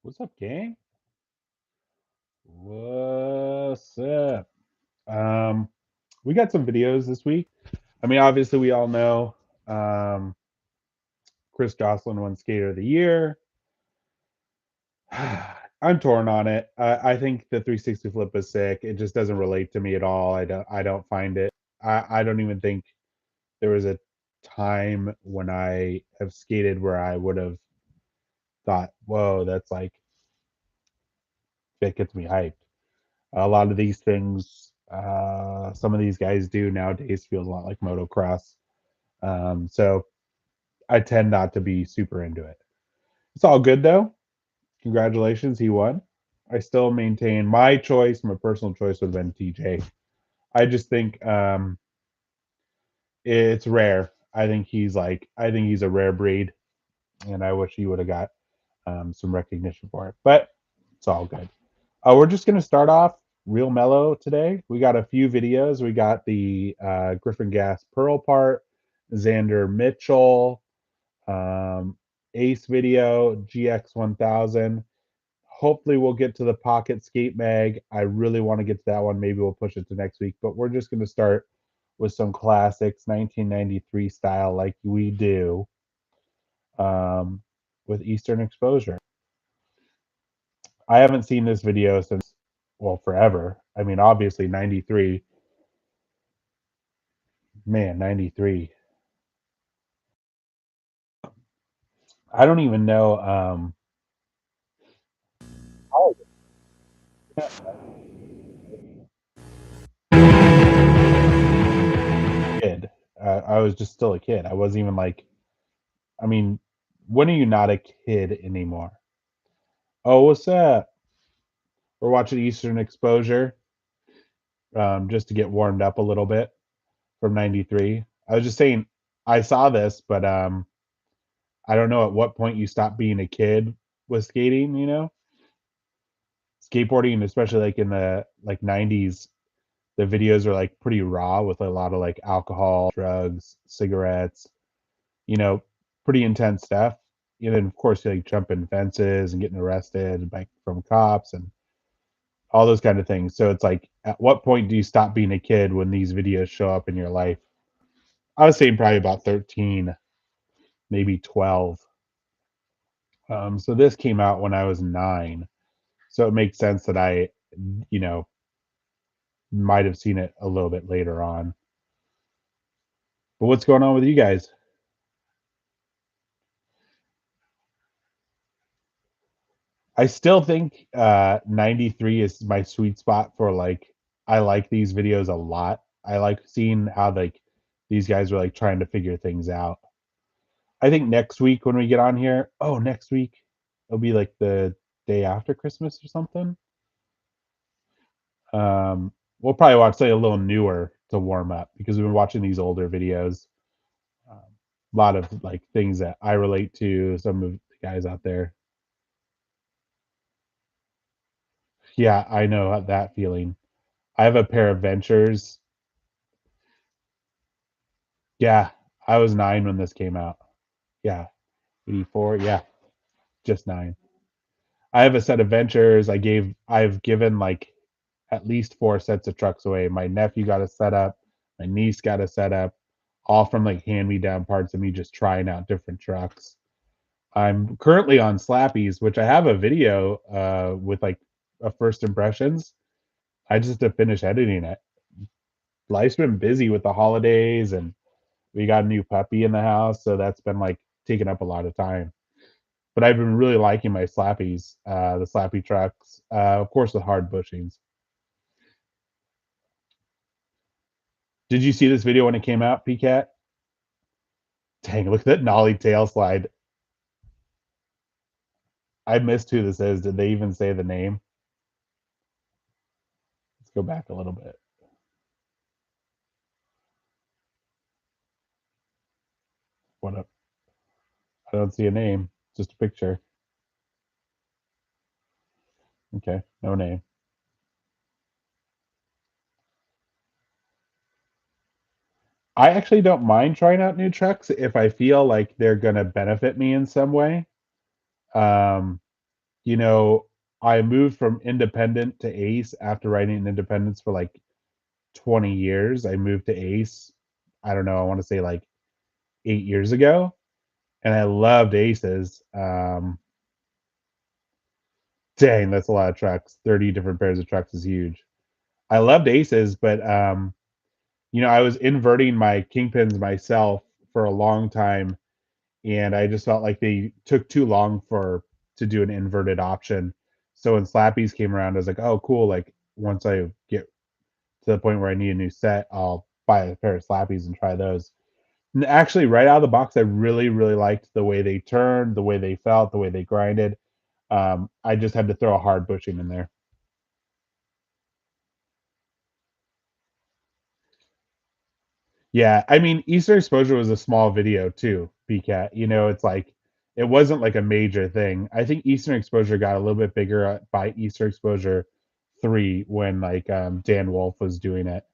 What's up, gang? What's up? Um, we got some videos this week. I mean, obviously, we all know um, Chris Jocelyn won Skater of the Year. I'm torn on it. I think the 360 flip is sick. It just doesn't relate to me at all. I don't find it. I don't even think there was a time when I have skated where I would have thought, "Whoa, that's like that gets me hyped." A lot of these things, some of these guys do nowadays feels a lot like motocross. So I tend not to be super into it. It's all good though. Congratulations, he won. I still maintain my choice, my personal choice would have been TJ. I just think it's rare. I think he's a rare breed, and I wish he would have got some recognition for it. But it's all good. We're just gonna start off real mellow today. We got a few videos. We got the Griffin Gas Pearl part, Xander Mitchell, um, Ace video, GX 1000. Hopefully, we'll get to the Pocket Skate Mag. I really want to get to that one. Maybe we'll push it to next week. But we're just going to start with some classics, 1993 style, like we do um, with Eastern Exposure. I haven't seen this video since, well, forever. I mean, obviously, 93. Man, 93. I don't even know. Oh, kid. I was just still a kid. I wasn't even like, I mean, when are you not a kid anymore? Oh, what's that? We're watching Eastern Exposure just to get warmed up a little bit from 93. I was just saying, I saw this, but I don't know at what point you stop being a kid with skating, skateboarding, especially like in the like 90s, the videos are like pretty raw with a lot of like alcohol, drugs, cigarettes, you know, pretty intense stuff. And of course, like jumping fences and getting arrested by from cops and all those kind of things. So it's like, at what point do you stop being a kid when these videos show up in your life? I was saying probably about 13, maybe 12. So this came out when I was 9. So it makes sense that I, you know, might have seen it a little bit later on. But what's going on with you guys? I still think 93 is my sweet spot for like I like these videos a lot. I like seeing how like these guys are like trying to figure things out. I think next week when we get on here, oh, next week it'll be like the day after Christmas or something. We'll probably watch something a little newer to warm up because we've been watching these older videos. A lot of like things that I relate to, some of the guys out there. Yeah, I know that feeling. I have a pair of Ventures. Yeah, I was 9 when this came out. Yeah, 84. Yeah, just 9. I have a set of Ventures. I've given like at least 4 sets of trucks away. My nephew got a setup, my niece got a setup, all from like hand-me-down parts of me just trying out different trucks. I'm currently on Slappies, which I have a video with like a first impressions. I just have to finish editing it. Life's been busy with the holidays and we got a new puppy in the house, so that's been like taking up a lot of time. But I've been really liking my Slappies, the Slappy trucks, of course with hard bushings. Did you see this video when it came out, PCAT? Dang, look at that nollie tail slide. I missed who this is. Did they even say the name? Let's go back a little bit. What up? I don't see a name, just a picture. Okay, no name. I actually don't mind trying out new trucks if I feel like they're gonna benefit me in some way. Um, you know, I moved from independent to ace after writing in independence for like 20 years. I moved to ace. I don't know, I want to say like 8 years ago, and I loved aces. Dang, that's a lot of trucks. 30 different pairs of trucks is huge. I loved aces, but I was inverting my kingpins myself for a long time, and I just felt like they took too long for to do an inverted option. So when slappies came around, I was like, oh cool, like once I get to the point where I need a new set, I'll buy a pair of slappies and try those. And actually, right out of the box, I really, really liked the way they turned, the way they felt, the way they grinded. I just had to throw a hard bushing in there. Yeah, I mean, Easter exposure was a small video too, BCAT. It's like it wasn't like a major thing. I think Eastern exposure got a little bit bigger by Easter exposure 3 when like Dan Wolf was doing it.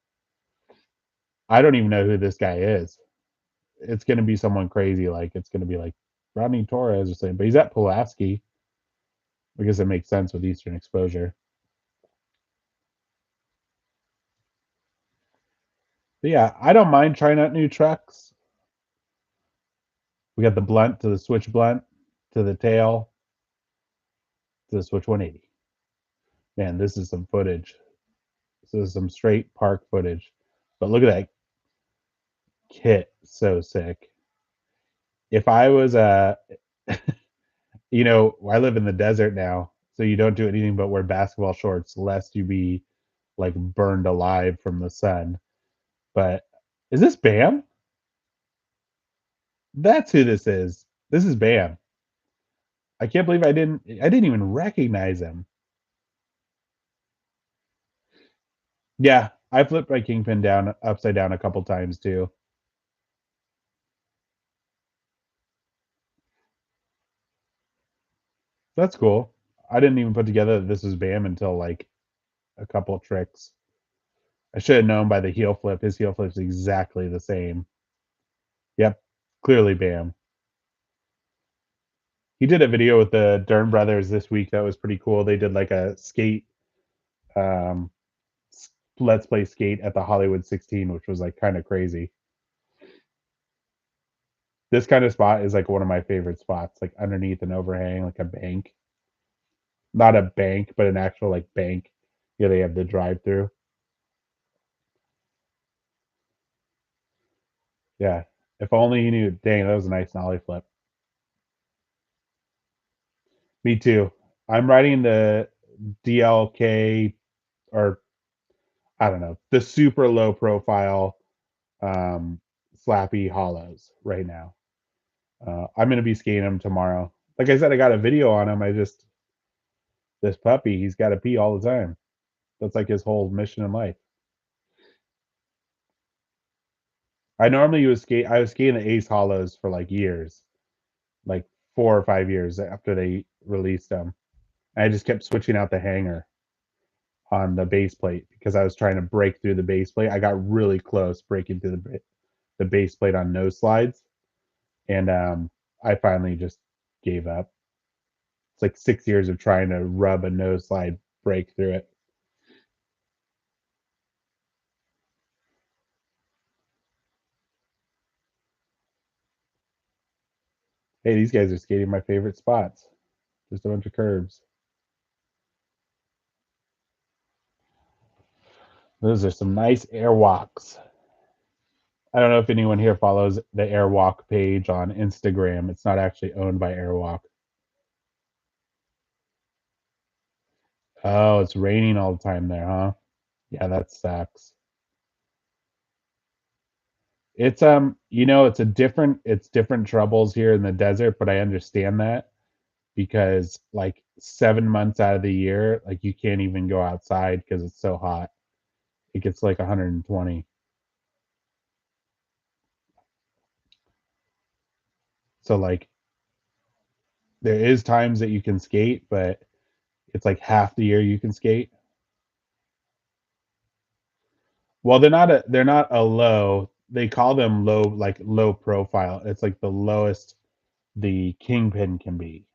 I don't even know who this guy is. It's gonna be someone crazy, like it's gonna be like Rodney Torres or something, but he's at Pulaski. I guess it makes sense with Eastern exposure. But yeah, I don't mind trying out new trucks. We got the blunt to the switch blunt to the tail to the switch 180. Man, this is some footage. This is some straight park footage. But look at that kit, so sick. If I was I live in the desert now, so you don't do anything but wear basketball shorts lest you be like burned alive from the sun. But is this Bam? That's who this is. This is Bam. I can't believe I didn't even recognize him. Yeah, I flipped my kingpin down upside down a couple times too. That's cool. I didn't even put together that this was Bam until like a couple tricks. I should have known by the heel flip. His heel flip's exactly the same. Yep, clearly Bam. He did a video with the Dern brothers this week that was pretty cool. They did like a skate, um, let's play skate at the Hollywood 16, which was like kind of crazy. This kind of spot is like one of my favorite spots, like underneath an overhang, like a bank. Not a bank, but an actual like bank. Yeah, they have the drive through. Yeah. If only you knew. Dang, that was a nice nollie flip. Me too. I'm riding the DLK, or I don't know, the super low profile um, slappy hollows right now. I'm gonna be skating them tomorrow. Like I said, I got a video on him. This puppy, he's got to pee all the time. That's like his whole mission in life. I normally use skate. I was skating the Ace Hollows for like years, like 4 or 5 years after they released them. I just kept switching out the hanger on the base plate because I was trying to break through the base plate. I got really close breaking through the base plate on nose slides, and I finally just gave up. It's like 6 years of trying to rub a nose slide break through it. Hey, these guys are skating my favorite spots. Just a bunch of curves. Those are some nice airwalks. I don't know if anyone here follows the Airwalk page on Instagram. It's not actually owned by Airwalk. Oh, it's raining all the time there, huh? Yeah, that sucks. It's different troubles here in the desert, but I understand that because like 7 months out of the year, like you can't even go outside because it's so hot. It gets like 120. So like there is times that you can skate, but it's like half the year you can skate. Well, they're not a low. They call them low, like low profile. It's like the lowest the kingpin can be.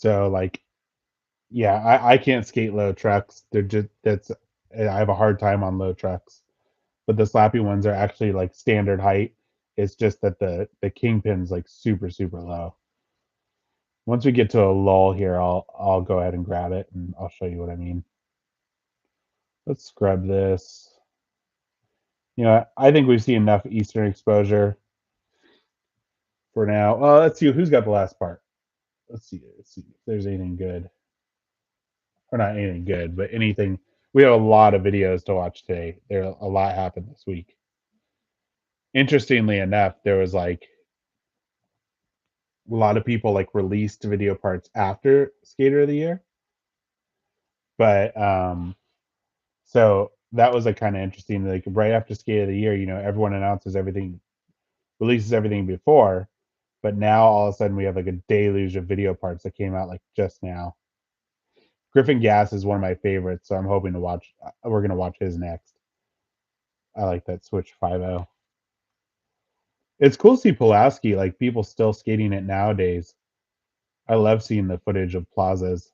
So like, yeah, I can't skate low trucks. They're just that's I have a hard time on low trucks. But the slappy ones are actually like standard height. It's just that the kingpin's like super super low. Once we get to a lull here, I'll go ahead and grab it and I'll show you what I mean. Let's scrub this. You know, I think we've seen enough Eastern exposure for now. Well, let's see who's got the last part. Let's see if there's anything good. Or not anything good, but anything. We have a lot of videos to watch today. There a lot happened this week. Interestingly enough, there was like a lot of people like released video parts after Skater of the Year. But so that was like kind of interesting. Like right after Skater of the Year, you know, everyone announces everything, releases everything before, but now all of a sudden we have like a deluge of video parts that came out like just now. Griffin Gas is one of my favorites, so I'm hoping to watch. We're gonna watch his next. I like that Switch 5.0. It's cool to see Pulaski, like people still skating it nowadays. I love seeing the footage of plazas.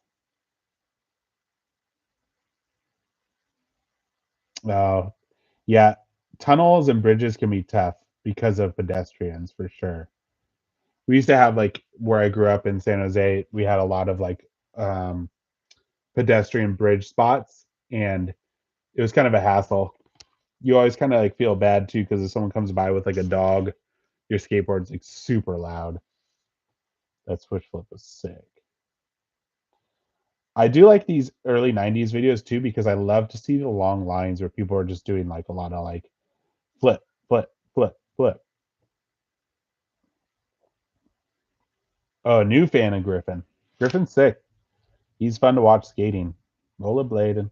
Uh, yeah, tunnels and bridges can be tough because of pedestrians for sure. We used to have like where I grew up in San Jose, we had a lot of like um, pedestrian bridge spots, and it was kind of a hassle. You always kind of like feel bad too because if someone comes by with like a dog, your skateboard's like super loud. That switch flip was sick. I do like these early 90s videos too because I love to see the long lines where people are just doing like a lot of like flip, flip, flip, flip. Oh, new fan of Griffin. Griffin's sick. He's fun to watch skating. Rollerblading.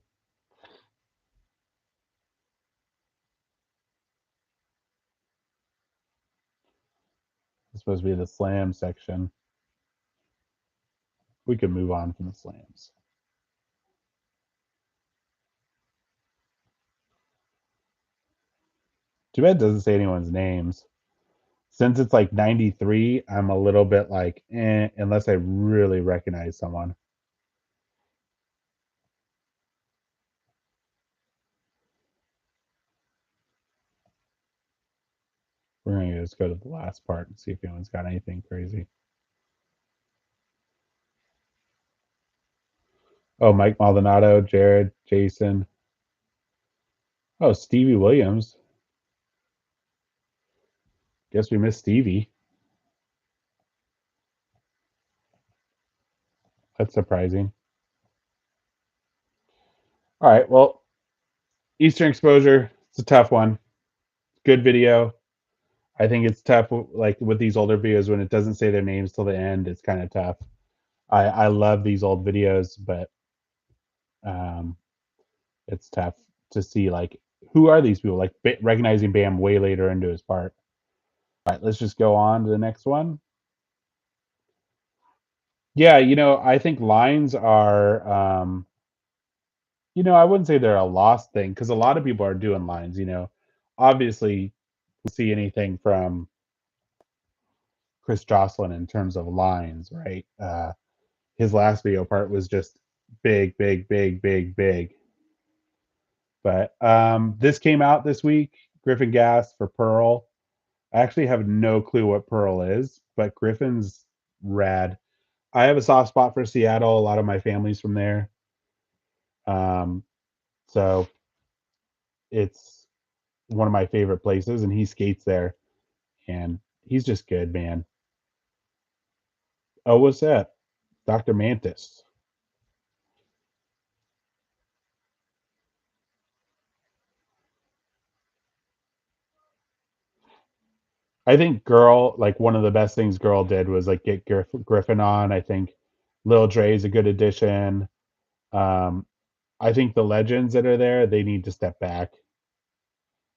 It's supposed to be the slam section. We could move on from the slams. Too bad it doesn't say anyone's names. Since it's like 93, I'm a little bit like, unless I really recognize someone. We're going to just go to the last part and see if anyone's got anything crazy. Oh, Mike Maldonado, Jared, Jason. Oh, Stevie Williams. Guess we missed Stevie. That's surprising. All right. Well, Eastern exposure. It's a tough one. Good video. I think it's tough, like with these older videos when it doesn't say their names till the end. It's kind of tough. I love these old videos, but um, it's tough to see like who are these people? Like recognizing Bam way later into his part. All right, let's just go on to the next one. Yeah, you know, I think lines are, you know, I wouldn't say they're a lost thing because a lot of people are doing lines. You know, obviously, we see anything from Chris Jocelyn in terms of lines, right? His last video part was just big, big, big, big, big. But this came out this week. Griffin Gas for Pearl. I actually have no clue what Pearl is, but Griffin's rad. I have a soft spot for Seattle. A lot of my family's from there. Um, so it's one of my favorite places, and he skates there, and he's just good, man. Oh, what's that? Dr. Mantis. I think Girl, like one of the best things Girl did was like get Griffin on. I think Lil Dre is a good addition. Um, I think the legends that are there, they need to step back.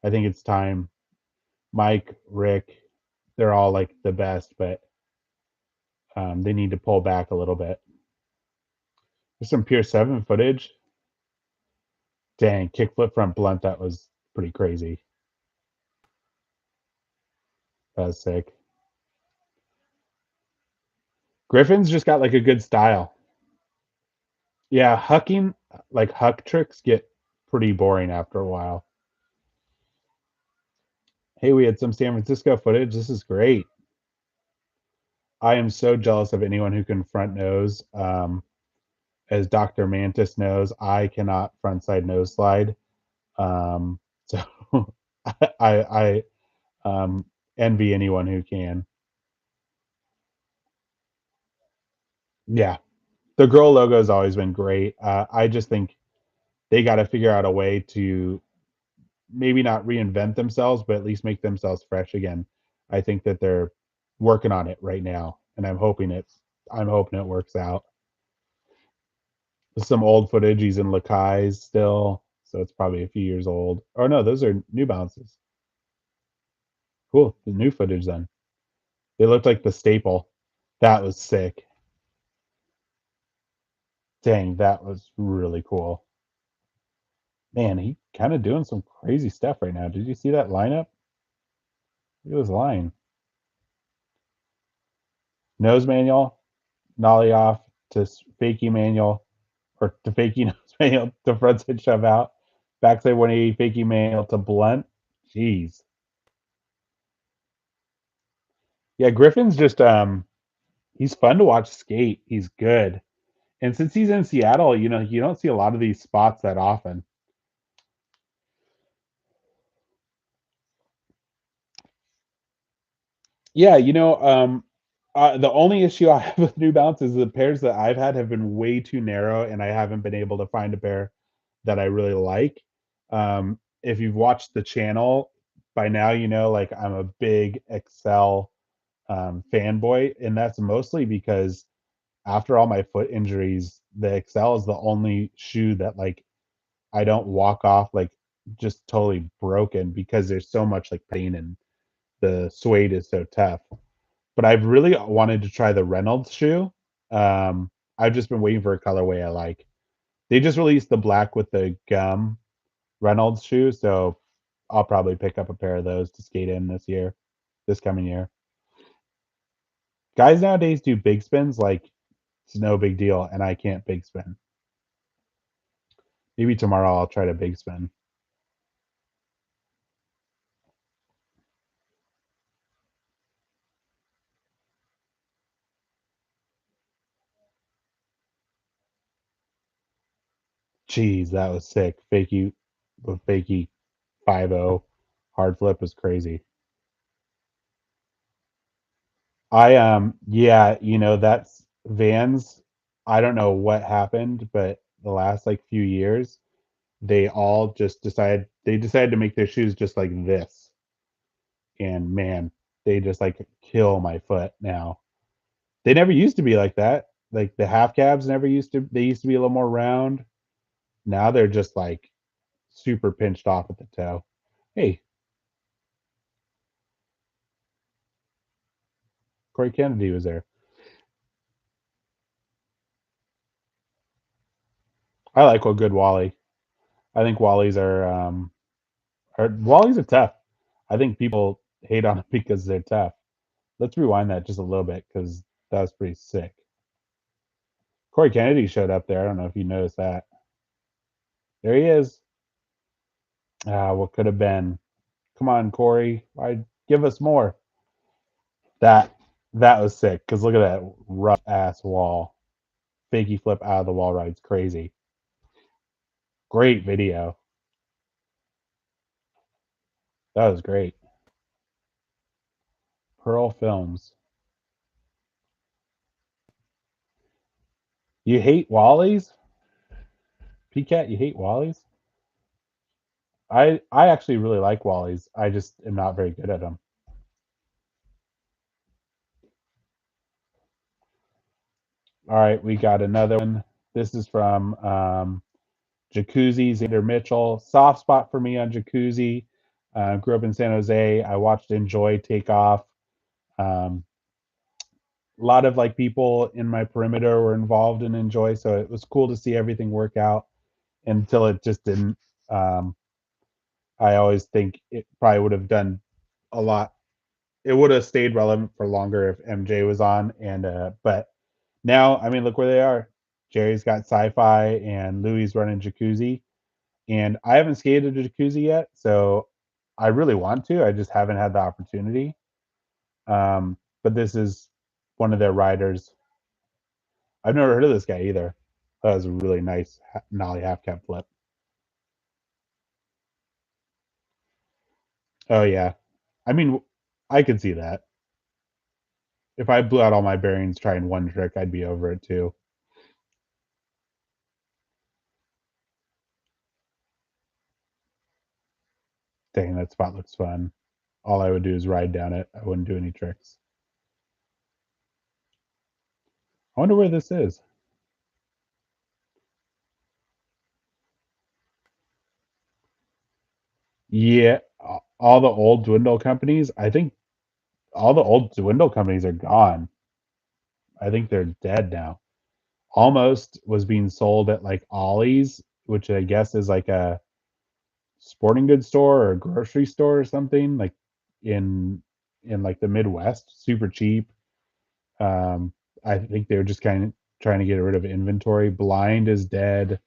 I think it's time. Mike, Rick, they're all like the best, but they need to pull back a little bit. There's some Pier 7 footage. Dang, kickflip front blunt. That was pretty crazy. That was sick. Griffin's just got like a good style. Yeah, hucking like huck tricks get pretty boring after a while. Hey, we had some San Francisco footage. This is great. I am so jealous of anyone who can front nose. As Dr. Mantis knows, I cannot frontside nose slide. So I envy anyone who can. Yeah, the girl logo has always been great. I just think they got to figure out a way to maybe not reinvent themselves, but at least make themselves fresh again. I think that they're working on it right now, and I'm hoping it works out. There's some old footage. He's in Lacai's still, so it's probably a few years old. Oh no, those are New Balances. Cool, the new footage then. They looked like the staple. That was sick. Dang, that was really cool. Man, he kind of doing some crazy stuff right now. Did you see that lineup? Look at this line. Nose manual, nollie off to fakie manual, or to fakie nose manual to frontside shove out, backside 180 fakie manual to blunt. Jeez. Yeah, Griffin's just he's fun to watch skate. He's good. And since he's in Seattle, you don't see a lot of these spots that often. Yeah, the only issue I have with New Balance is the pairs that I've had have been way too narrow, and I haven't been able to find a pair that I really like. If you've watched the channel by now, like I'm a big Excel fanboy, and that's mostly because after all my foot injuries, the Excel is the only shoe that like I don't walk off like just totally broken because there's so much like pain and the suede is so tough. But I've really wanted to try the Reynolds shoe. I've just been waiting for a colorway I like. They just released the black with the gum Reynolds shoe, so I'll probably pick up a pair of those to skate in this coming year. Guys nowadays do big spins like it's no big deal, and I can't big spin. Maybe tomorrow I'll try to big spin. Jeez, that was sick. Fakey with Fakey 5-0 hard flip was crazy. Yeah, that's Vans. I don't know what happened, but the last like few years, they decided to make their shoes just like this. And man, they just like kill my foot now. They never used to be like that. Like the half cabs they used to be a little more round. Now they're just like super pinched off at the toe. Hey, Corey Kennedy was there. I like a good Wally. I think Wallies are tough. I think people hate on them because they're tough. Let's rewind that just a little bit because that was pretty sick. Corey Kennedy showed up there. I don't know if you noticed that. There he is. Ah, what could have been? Come on, Corey. Why give us more? That that was sick. Cause look at that rough ass wall. Fakey flip out of the wall ride's crazy. Great video. That was great. Pearl Films. You hate Wallies? PCAT, you hate Wallies? I actually really like Wallies. I just am not very good at them. All right, we got another one. This is from Jacuzzi, Xander Mitchell. Soft spot for me on Jacuzzi. Grew up in San Jose. I watched Enjoy take off. Um, a lot of like people in my perimeter were involved in Enjoy, so it was cool to see everything work out until it just didn't. Um, I always think it probably would have done a lot. It would have stayed relevant for longer if MJ was on, and but Now, I mean, look where they are. Jerry's got sci-fi and Louis running Jacuzzi. And I haven't skated a Jacuzzi yet, so I really want to. I just haven't had the opportunity. But this is one of their riders. I've never heard of this guy either. That was a really nice nollie half cab flip. Oh yeah, I mean, I could see that. If I blew out all my bearings trying one trick, I'd be over it too. Dang, that spot looks fun. All I would do is ride down it. I wouldn't do any tricks. I wonder where this is. Yeah, all the old dwindle companies. I think all the old dwindle companies are gone. I think they're dead now. Almost was being sold at like Ollie's, which I guess is like a sporting goods store or a grocery store or something like in like the Midwest, super cheap. Um, I think they're just kind of trying to get rid of inventory. Blind is dead.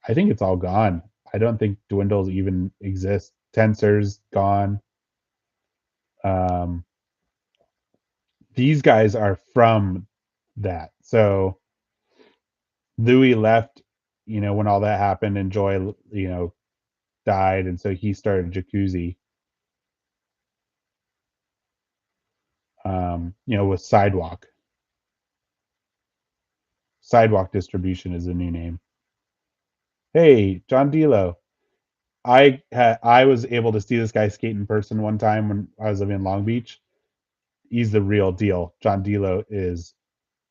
I think it's all gone. I don't think dwindles even exist. Tensor's gone. Um, these guys are from that. So Louis left, when all that happened, and Joy, died, and so he started Jacuzzi, with Sidewalk. Sidewalk Distribution is the new name. Hey, John Dilo. I was able to see this guy skate in person one time when I was living in Long Beach. He's the real deal. John Dilo is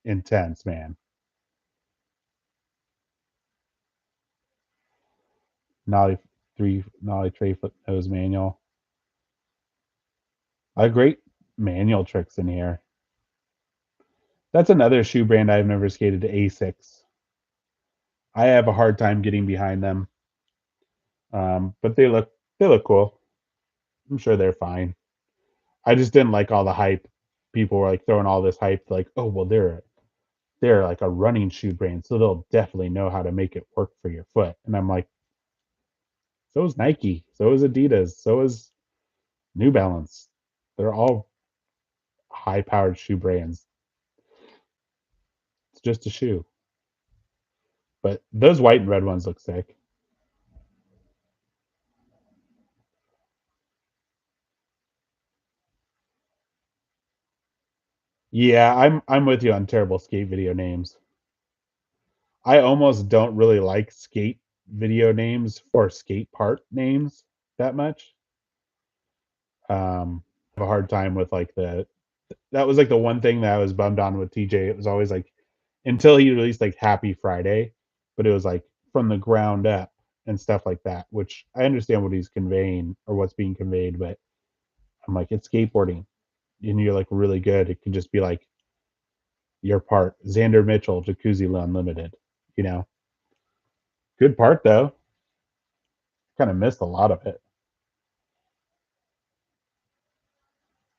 intense, man. Nollie nollie tray flip nose manual. A great manual tricks in here. That's another shoe brand I've never skated, Asics. I have a hard time getting behind them, but they look cool. I'm sure they're fine. I just didn't like all the hype. People were like throwing all this hype, like, oh well, they're like a running shoe brand, so they'll definitely know how to make it work for your foot. And I'm like, so is Nike, so is Adidas, so is New Balance. They're all high powered shoe brands. It's just a shoe. But those white and red ones look sick. Yeah, I'm with you on terrible skate video names. I almost don't really like skate video names or skate park names that much. I have a hard time with like that was like the one thing that I was bummed on with TJ. It was always like until he released like Happy Friday, but it was like from the ground up and stuff like that, which I understand what he's conveying or what's being conveyed, but I'm like, it's skateboarding and you're like really good. It could just be like your part, Xander Mitchell, Jacuzzi Unlimited, you know. Good part though. Kind of missed a lot of it.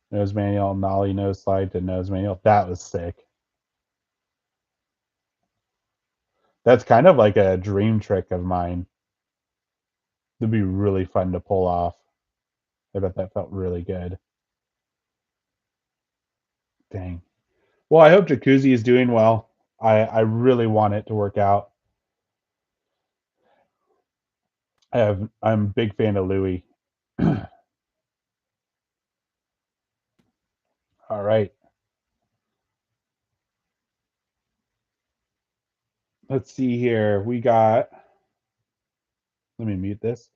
Nose manual, nollie nose slide to nose manual. That was sick. That's kind of like a dream trick of mine. It'd be really fun to pull off. I bet that felt really good. Dang. Well, I hope Jacuzzi is doing well. I really want it to work out. I'm a big fan of Louis. All right. Let's see here. We got, let me mute this.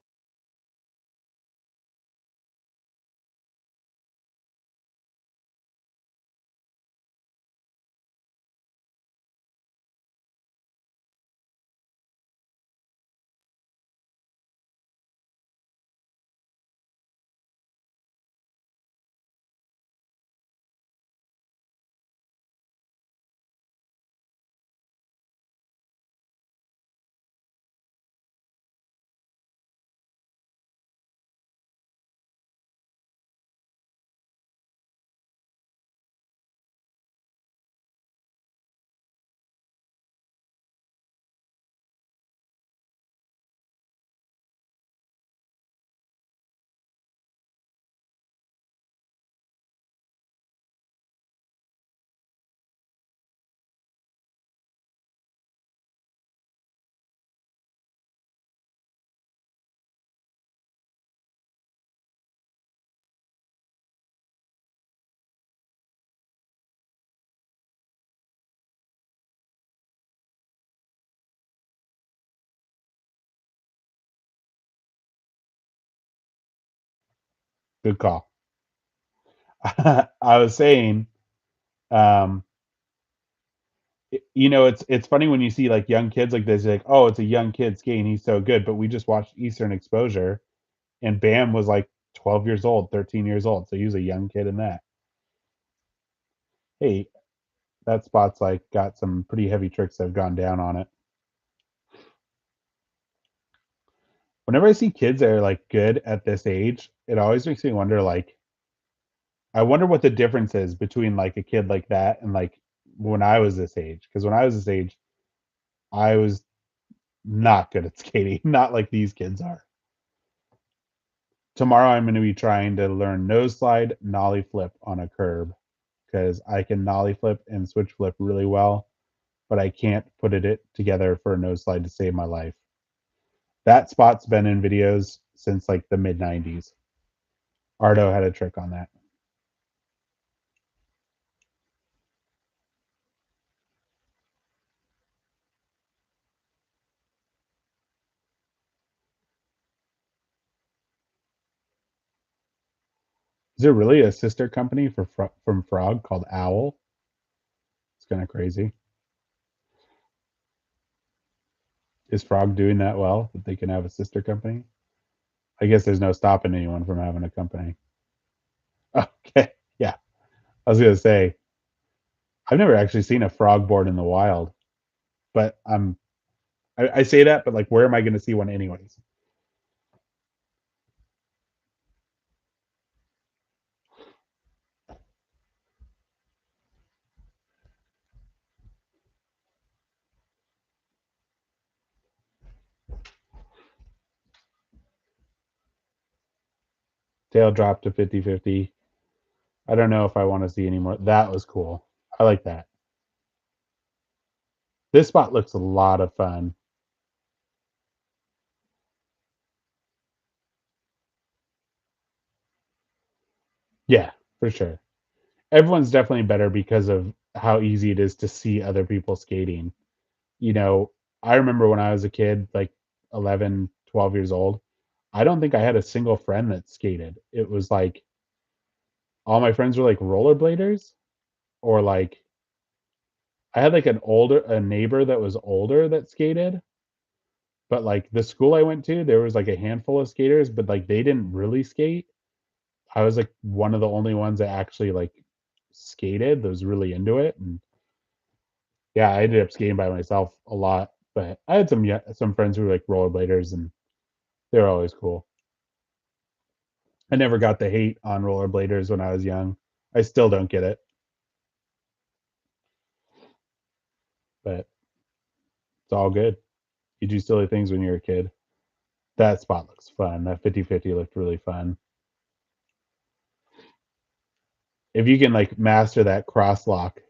Good call. I was saying, um, it's funny when you see like young kids like this, like, oh, it's a young kid skating, he's so good. But we just watched Eastern Exposure, and Bam was like 12 years old, 13 years old, so he was a young kid in that. Hey, that spot's like got some pretty heavy tricks that have gone down on it. Whenever I see kids that are like good at this age, it always makes me wonder, like, I wonder what the difference is between like a kid like that and like when I was this age. Because when I was this age, I was not good at skating, not like these kids are. Tomorrow I'm going to be trying to learn nose slide, nollie flip on a curb because I can nollie flip and switch flip really well, but I can't put it together for a nose slide to save my life. That spot's been in videos since like the mid 90s. Ardo had a trick on that. Is there really a sister company from Frog called Owl? It's kind of crazy. Is Frog doing that well that they can have a sister company? I guess there's no stopping anyone from having a company. Okay, yeah. I was gonna say I've never actually seen a frog board in the wild, but I say that, but like, where am I going to see one anyways? Tail drop to 50-50. I don't know if I want to see any more. That was cool. I like that. This spot looks a lot of fun. Yeah, for sure. Everyone's definitely better because of how easy it is to see other people skating. You know, I remember when I was a kid, like 11, 12 years old, I don't think I had a single friend that skated. It was like all my friends were like rollerbladers, or like I had like a neighbor that was older that skated, but like the school I went to, there was like a handful of skaters, but like they didn't really skate. I was like one of the only ones that actually like skated, that was really into it. And yeah, I ended up skating by myself a lot, but I had some friends who were like rollerbladers, and they were always cool. I never got the hate on rollerbladers when I was young. I still don't get it, but it's all good. You do silly things when you're a kid. That spot looks fun. That 50-50 looked really fun. If you can like master that cross lock,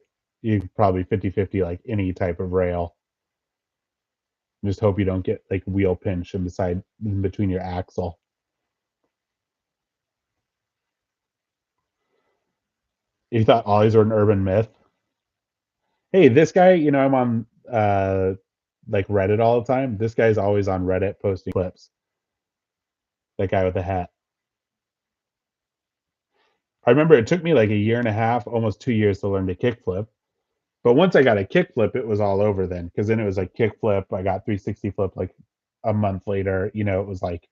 you can probably 50-50 like any type of rail. Just hope you don't get like wheel pinch in between your axle. You thought ollies were an urban myth? Hey, this guy, I'm on like Reddit all the time. This guy's always on Reddit posting clips. That guy with the hat. I remember it took me like a year and a half, almost 2 years to learn to kickflip. But once I got a kickflip, it was all over then. Because then it was like kickflip. I got 360 flip like a month later. It was like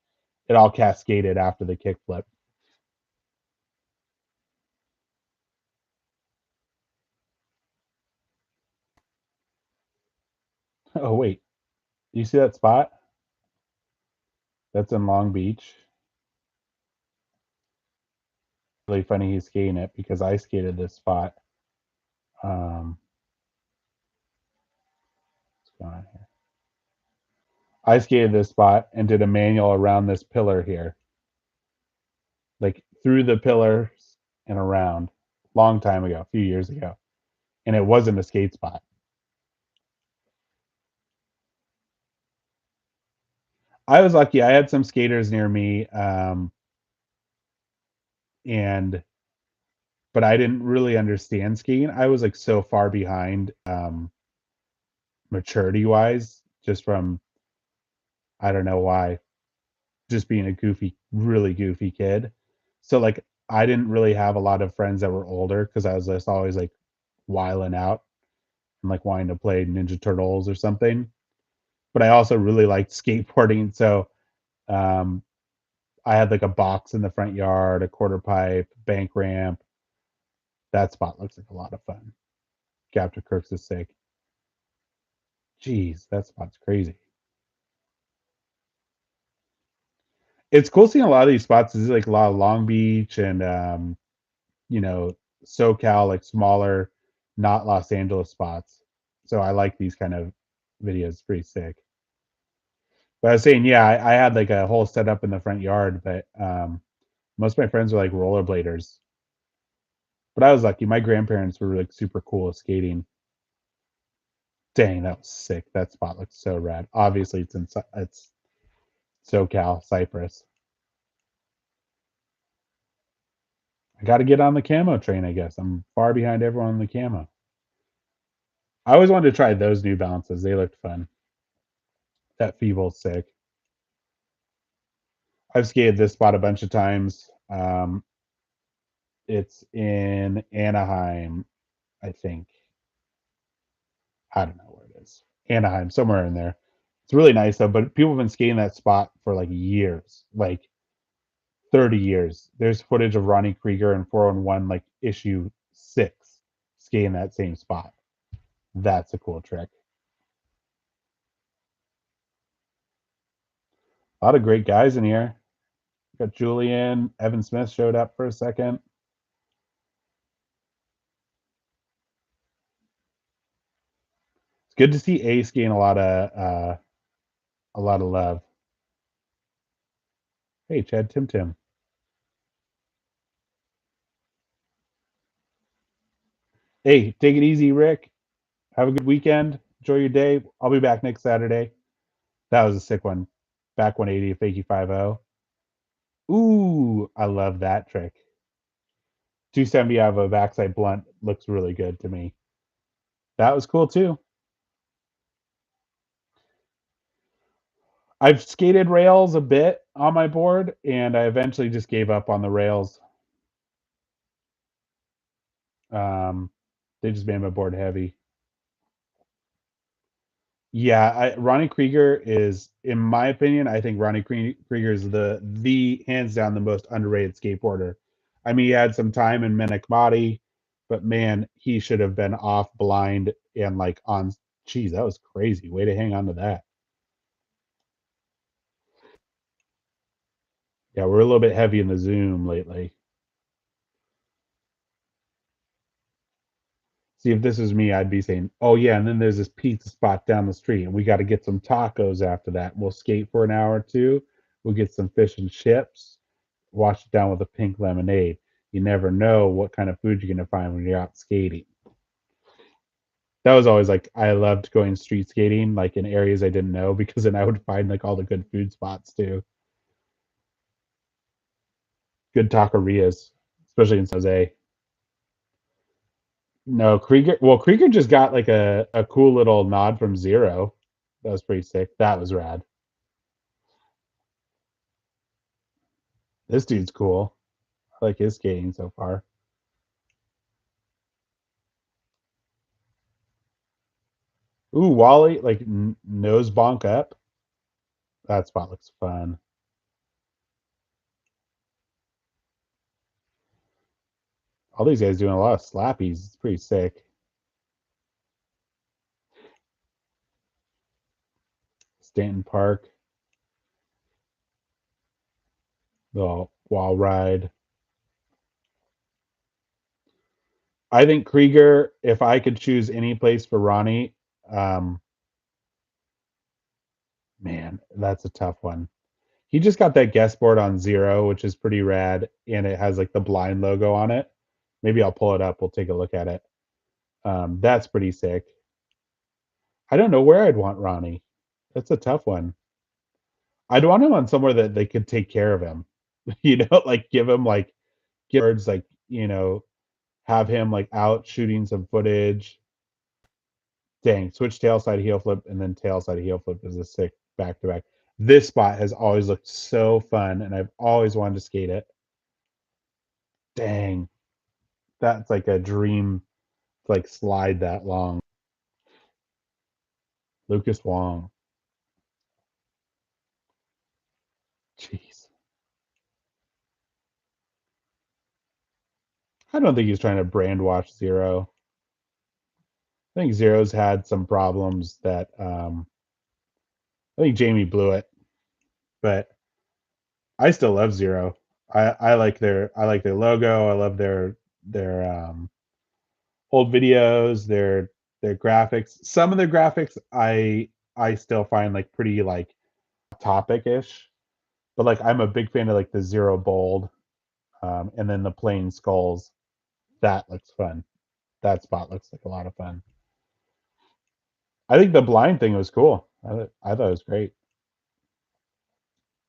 it all cascaded after the kickflip. Oh wait, do you see that spot? That's in Long Beach. Really funny he's skating it because I skated this spot. What's going on here? I skated this spot and did a manual around this pillar here, like through the pillars and around. Long time ago, a few years ago, and it wasn't a skate spot. I was lucky. I had some skaters near me, and but I didn't really understand skiing. I was like so far behind, maturity wise, just from I don't know why, just being a goofy, really goofy kid. So like I didn't really have a lot of friends that were older because I was just always like wiling out and like wanting to play Ninja Turtles or something. But I also really liked skateboarding. So um, I had like a box in the front yard, a quarter pipe, bank ramp. That spot looks like a lot of fun. Captain Kirk's is sick. Jeez, that spot's crazy. It's cool seeing a lot of these spots. This is like a lot of Long Beach and you know, SoCal, like smaller, not Los Angeles spots. So I like these kind of videos. It's pretty sick. But I was saying, yeah, I had like a whole setup in the front yard, but most of my friends were like rollerbladers. But I was lucky. My grandparents were like super cool at skating. Dang, that was sick. That spot looks so rad. Obviously, it's SoCal, Cypress. I got to get on the camo train, I guess. I'm far behind everyone on the camo. I always wanted to try those New Balances. They looked fun. That Feeble's sick. I've skated this spot a bunch of times. It's in Anaheim, I think. I don't know where it is. Anaheim, somewhere in there. It's really nice though, but people have been skating that spot for like years, like 30 years. There's footage of Ronnie Krieger in 401 like issue 6 skating that same spot. That's a cool trick. A lot of great guys in here. Got Julian, Evan Smith showed up for a second. It's good to see Ace gain a lot of love. Hey, Chad Tim Tim. Hey, take it easy, Rick. Have a good weekend. Enjoy your day. I'll be back next Saturday. That was a sick one. Back 180, fakie 50. Ooh, I love that trick. 270 out of a backside blunt looks really good to me. That was cool too. I've skated rails a bit on my board, and I eventually just gave up on the rails. Um, they just made my board heavy. Yeah, Ronnie Krieger is, in my opinion, I think Ronnie Krieger is the hands down the most underrated skateboarder. I mean, he had some time in Menikmati, but man, he should have been off blind and like on. Geez, that was crazy. Way to hang on to that. Yeah, we're a little bit heavy in the Zoom lately. See, if this was me, I'd be saying, "Oh yeah," and then there's this pizza spot down the street, and we got to get some tacos after that. We'll skate for an hour or two. We'll get some fish and chips. Wash it down with a pink lemonade. You never know what kind of food you're gonna find when you're out skating. That was always like I loved going street skating, like in areas I didn't know, because then I would find like all the good food spots too. Good taquerias, especially in San Jose. No, Krieger. Well, Krieger just got like a cool little nod from Zero. That was pretty sick. That was rad. This dude's cool. I like his skating so far. Ooh, Wally, like nose bonk up. That spot looks fun. All these guys doing a lot of slappies. It's pretty sick. Stanton Park, the wall ride. I think Krieger, if I could choose any place for Ronnie, um, man, that's a tough one. He just got that guest board on Zero, which is pretty rad, and it has like the blind logo on it. Maybe I'll pull it up. We'll take a look at it. That's pretty sick. I don't know where I'd want Ronnie. That's a tough one. I'd want him on somewhere that they could take care of him. You know, like give him like give birds like, have him like out shooting some footage. Dang, switch tail side heel flip and then tail side heel flip is a sick back to back. This spot has always looked so fun and I've always wanted to skate it. Dang, that's like a dream to like slide that long. Lucas Wong. Jeez. I don't think he's trying to brand wash Zero. I think Zero's had some problems that I think Jamie blew it, but I still love Zero. I like their logo. I love their old videos, their graphics. Some of their graphics I still find like pretty like topic ish, but like I'm a big fan of like the Zero Bold, and then the plain skulls. That looks fun. That spot looks like a lot of fun. I think the blind thing was cool. I thought it was great.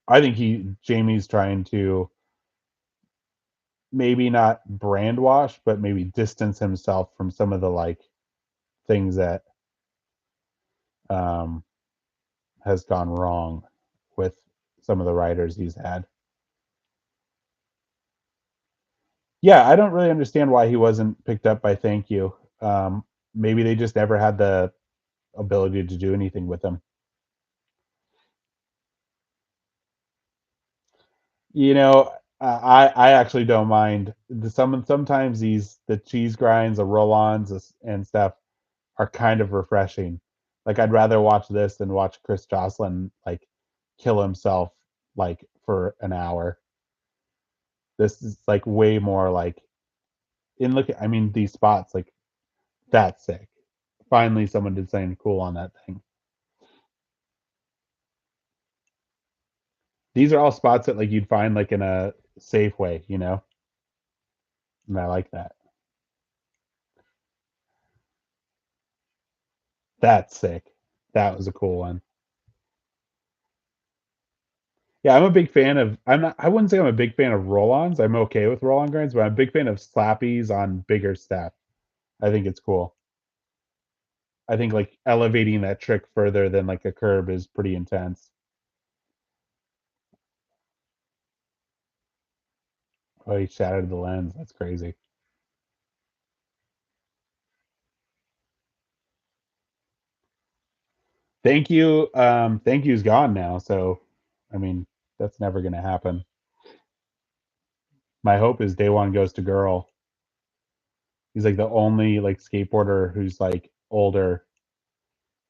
I think Jamie's trying to maybe not brand wash, but maybe distance himself from some of the like things that um, has gone wrong with some of the writers he's had. Yeah, I don't really understand why he wasn't picked up by Thank You. Maybe they just never had the ability to do anything with him. You know, I actually don't mind. Sometimes the cheese grinds, the roll-ons, and stuff are kind of refreshing. Like I'd rather watch this than watch Chris Joslin like kill himself like for an hour. This is like way more like in look. I mean, these spots like that's sick. Finally, someone did something cool on that thing. These are all spots that like you'd find like in a Safeway, you know, and I like that. That's sick. That was a cool one. Yeah, I'm a big fan of. I'm not. I wouldn't say I'm a big fan of roll-ons. I'm okay with roll-on grinds, but I'm a big fan of slappies on bigger stuff. I think it's cool. I think like elevating that trick further than like a curb is pretty intense. Oh, he shattered the lens. That's crazy. Thank you. Thank you's gone now. So, I mean, that's never gonna happen. My hope is Day One goes to girl. He's like the only like skateboarder who's like older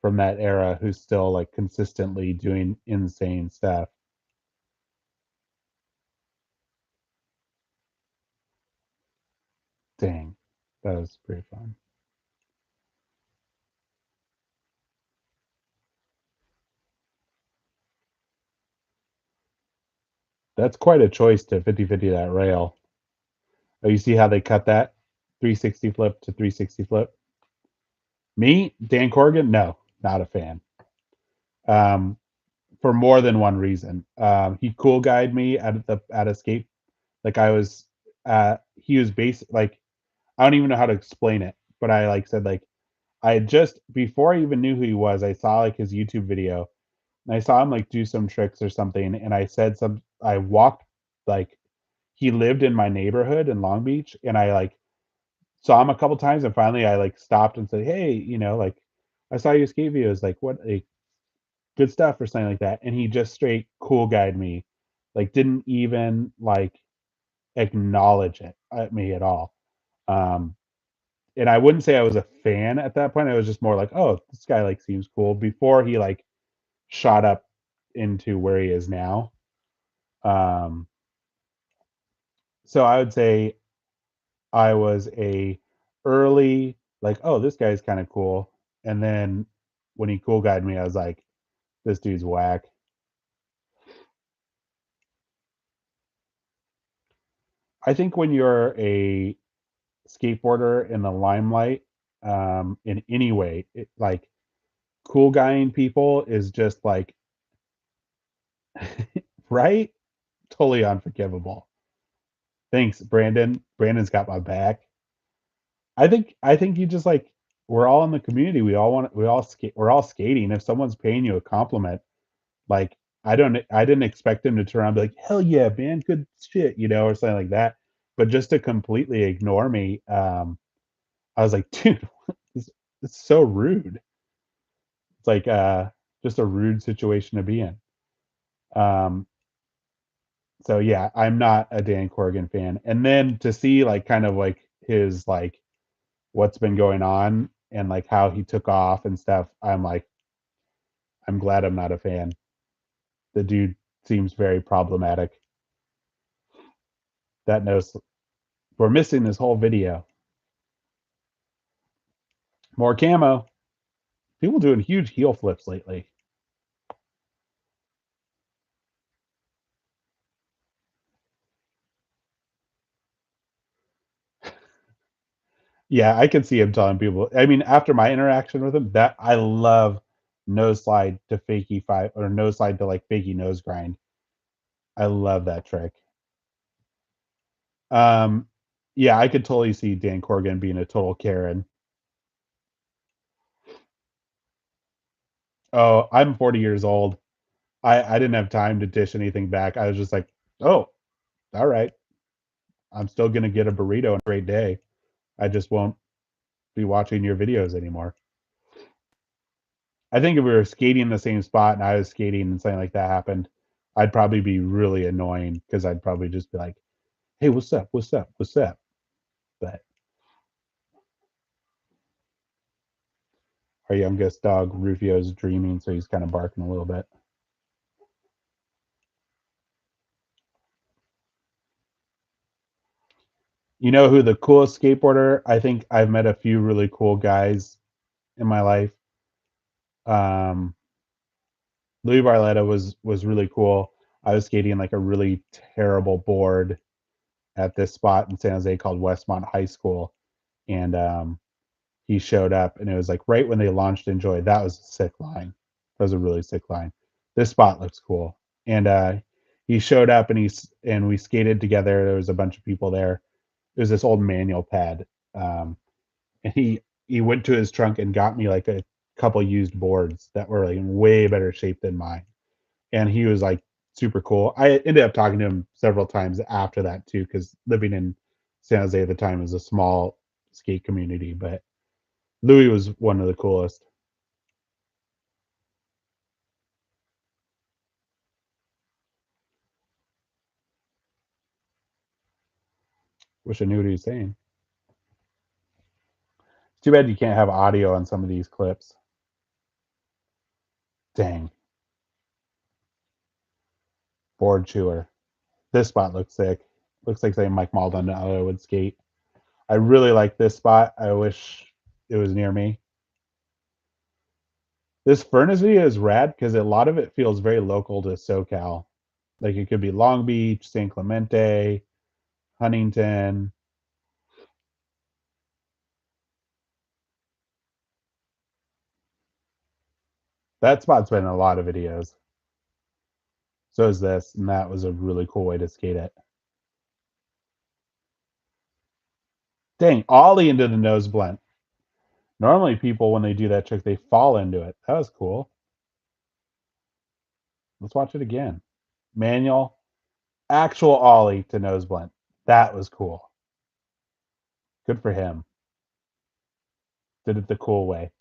from that era who's still like consistently doing insane stuff. Dang, that was pretty fun. That's quite a choice to 50-50 that rail. Oh, you see how they cut that 360 flip to 360 flip? Me, Dan Corrigan, no, not a fan. Um, for more than one reason. He cool guided me at escape. Like I was, he was basic. Like I don't even know how to explain it, but I like said like I had just before I even knew who he was, I saw like his YouTube video and I saw him like do some tricks or something, and I said some. I walked like he lived in my neighborhood in Long Beach, and I like saw him a couple times, and finally I like stopped and said, "Hey, like I saw your skate videos. Like what like good stuff," or something like that. And he just straight cool guide me, like didn't even like acknowledge it at me at all. Um, and I wouldn't say I was a fan at that point. I was just more like, "Oh, this guy like seems cool." Before he like shot up into where he is now. Um, so I would say I was a early like, "Oh, this guy's kind of cool," and then when he cool guided me, I was like, "This dude's whack." I think when you're a skateboarder in the limelight, in any way, like cool guying people is just like right, totally unforgivable. Thanks, Brandon. Brandon's got my back. I think you just like we're all in the community. We all skate. We're all skating. If someone's paying you a compliment, like I didn't expect him to turn around and be like, hell yeah, man, good shit, or something like that. but just to completely ignore me, I was like, dude, this, it's so rude. It's like just a rude situation to be in. Um, so yeah, I'm not a Dan Corrigan fan. And then to see like kind of like his like what's been going on and like how he took off and stuff, I'm like, I'm glad I'm not a fan. The dude seems very problematic. That knows we're missing this whole video. More camo. People doing huge heel flips lately. Yeah, I can see him telling people. I mean, after my interaction with him, that I love nose slide to fakie five or nose slide to like fakie nose grind. I love that trick. Um, yeah, I could totally see Dan Corrigan being a total Karen. Oh, I'm 40 years old. I didn't have time to dish anything back. I was just like, oh, all right. I'm still gonna get a burrito and a great day. I just won't be watching your videos anymore. I think if we were skating in the same spot and I was skating and something like that happened, I'd probably be really annoying because I'd probably just be like, "Hey, what's up? What's up? What's up?" But our youngest dog, Rufio, is dreaming, so he's kind of barking a little bit. You know who the coolest skateboarder? I think I've met a few really cool guys in my life. Um, Louis Barletta was really cool. I was skating like a really terrible board at this spot in San Jose called Westmont High School, and he showed up, and it was like right when they launched Enjoy. That was a sick line. That was a really sick line. This spot looks cool, and he showed up, and and we skated together. There was a bunch of people there. It was this old manual pad, um, and he went to his trunk and got me like a couple used boards that were like in way better shape than mine, and he was like super cool. I ended up talking to him several times after that too, because living in San Jose at the time was a small skate community, but Louis was one of the coolest. Wish I knew what he was saying. It's too bad you can't have audio on some of these clips. Dang, board chewer. This spot looks sick. Looks like something Mike Maldonado would skate. I really like this spot. I wish it was near me. This furnace video is rad because a lot of it feels very local to SoCal. Like it could be Long Beach, San Clemente, Huntington. That spot's been in a lot of videos. So is this, and that was a really cool way to skate it. Dang, ollie into the nose blunt. Normally, people when they do that trick, they fall into it. That was cool. Let's watch it again. Manual, actual ollie to nose blunt. That was cool. Good for him. Did it the cool way.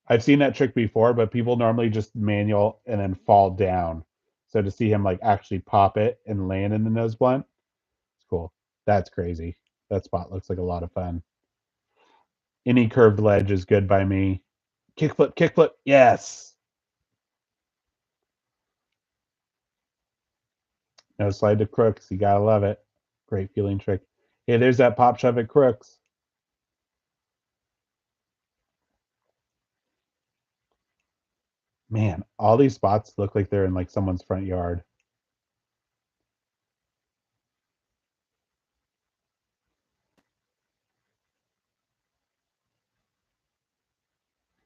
I've seen that trick before, but people normally just manual and then fall down. So to see him like actually pop it and land in the nose blunt, it's cool. That's crazy. That spot looks like a lot of fun. Any curved ledge is good by me. Kickflip, kickflip. Yes. No slide to crooks. You gotta love it. Great feeling trick. Hey, there's that pop shove at crooks. Man, all these spots look like they're in like someone's front yard.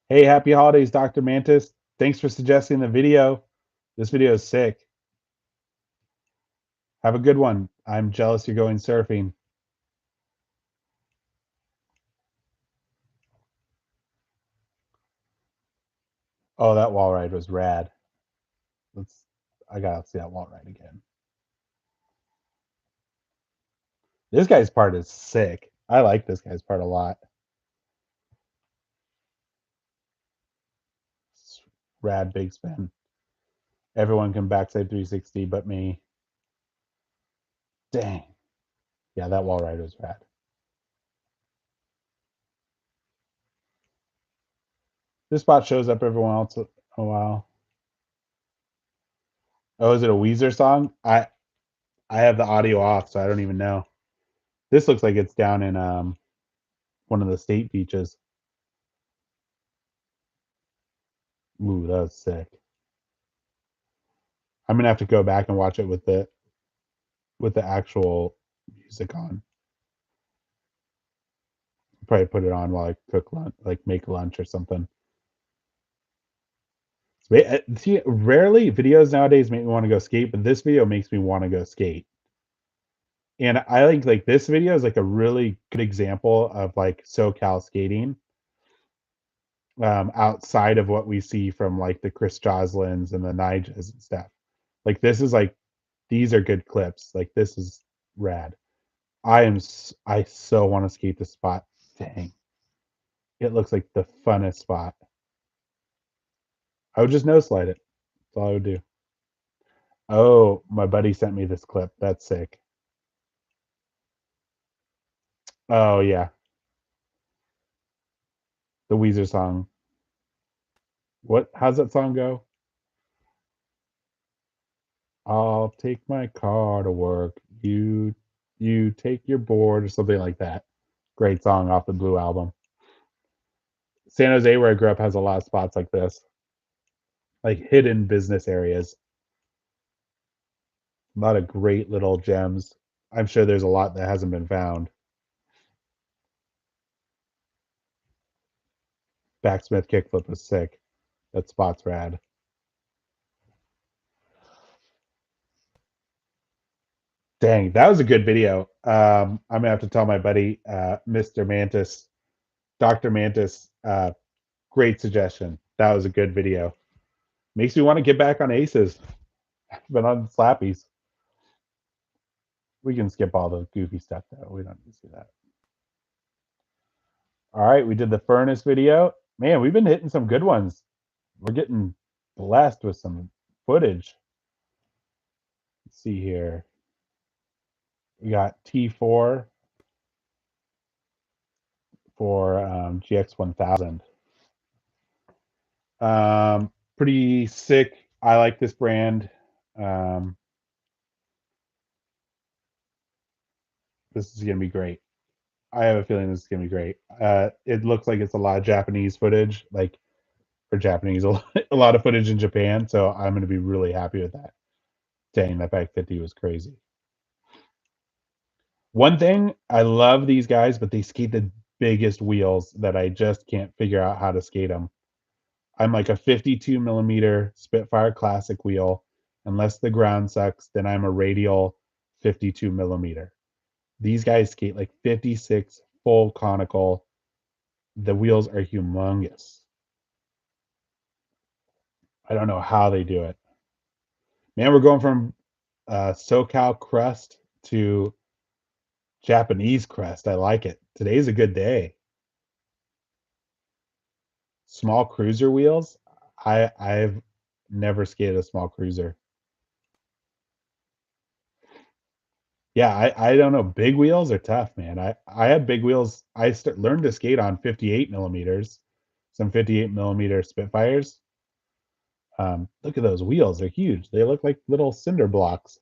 Hey, happy holidays, Dr. Mantis. Thanks for suggesting the video. This video is sick. Have a good one. I'm jealous you're going surfing. Oh, that wall ride was rad. Let's I gotta see that wall ride again. This guy's part is sick. I like this guy's part a lot. Rad big spin. Everyone can backside 360 but me. Dang. Yeah, that wall ride was rad. This spot shows up every once in a while. Oh, is it a Weezer song? I have the audio off, so I don't even know. This looks like it's down in one of the state beaches. Ooh, that was sick. I'm gonna have to go back and watch it with the actual music on. Probably put it on while I cook lunch, like make lunch or something. See, rarely videos nowadays make me want to go skate, but this video makes me want to go skate. And I think like this video is like a really good example of like SoCal skating, outside of what we see from like the Chris Joslins and the Nijas and stuff. Like this is like these are good clips. Like this is rad. I so want to skate this spot. Dang, it looks like the funnest spot. I would just no slide it. That's all I would do. Oh, my buddy sent me this clip. That's sick. Oh yeah, the Weezer song. What? How's that song go? I'll take my car to work. You take your board or something like that. Great song off the Blue album. San Jose, where I grew up, has a lot of spots like this, like hidden business areas. A lot of great little gems. I'm sure there's a lot that hasn't been found. Backsmith kickflip was sick. That spot's rad. Dang, that was a good video. I'm gonna have to tell my buddy, Mr. Mantis, Dr. Mantis, great suggestion. That was a good video. Makes me want to get back on aces. I've been on slappies. We can skip all the goofy stuff though. We don't need to see that. All right, we did the furnace video. Man, we've been hitting some good ones. We're getting blessed with some footage. Let's see here. We got T4 for GX1000. Pretty sick. I like this brand. Um, this is gonna be great. I have a feeling this is gonna be great. It looks like it's a lot of Japanese footage, like for Japanese, a lot of footage in Japan. So I'm gonna be really happy with that. Dang, that back 50 was crazy. One thing, I love these guys, but they skate the biggest wheels that I just can't figure out how to skate them. I'm like a 52 millimeter Spitfire Classic wheel. Unless the ground sucks, then I'm a radial 52 millimeter. These guys skate like 56 full conical. The wheels are humongous. I don't know how they do it. Man, we're going from SoCal crust to Japanese crust. I like it. Today's a good day. Small cruiser wheels. I've never skated a small cruiser. Yeah, I don't know. Big wheels are tough, man. I had big wheels. Learned to skate on 58 millimeters, some 58 millimeter Spitfires. Look at those wheels; they're huge. They look like little cinder blocks.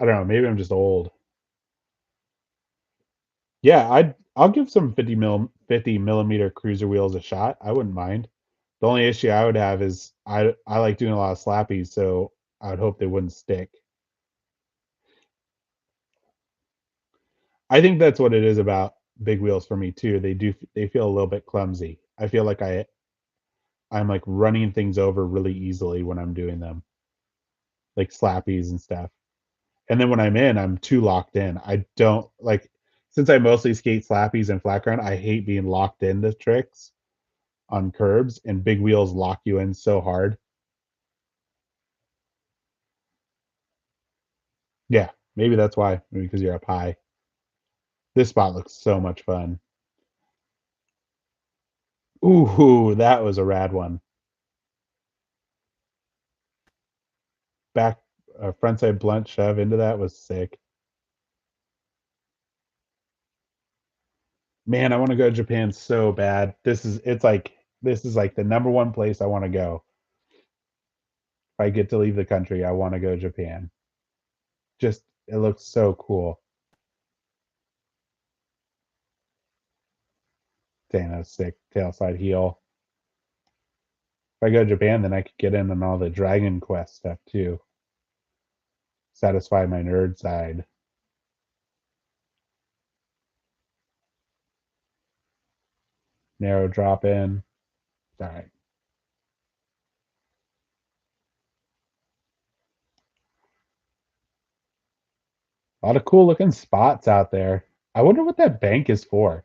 I don't know. Maybe I'm just old. Yeah, I'll give some 50 millimeter cruiser wheels a shot. I wouldn't mind. The only issue I would have is I like doing a lot of slappies, so I would hope they wouldn't stick. I think that's what it is about big wheels for me too. They feel a little bit clumsy. I feel like I'm like running things over really easily when I'm doing them, like slappies and stuff. And then when I'm in, I'm too locked in. I don't like since I mostly skate slappies and flat ground, I hate being locked into tricks on curbs and big wheels lock you in so hard. Yeah. Maybe that's why. Maybe because you're up high. This spot looks so much fun. Ooh, that was a rad one. Back frontside blunt shove into that was sick. Man, I want to go to Japan so bad. This is like the number one place I want to go. If I get to leave the country, I want to go to Japan. Just it looks so cool. Dang, that's sick. Tailside heel. If I go to Japan, then I could get in on all the Dragon Quest stuff too. Satisfy my nerd side. Narrow drop in. All right. A lot of cool looking spots out there. I wonder what that bank is for.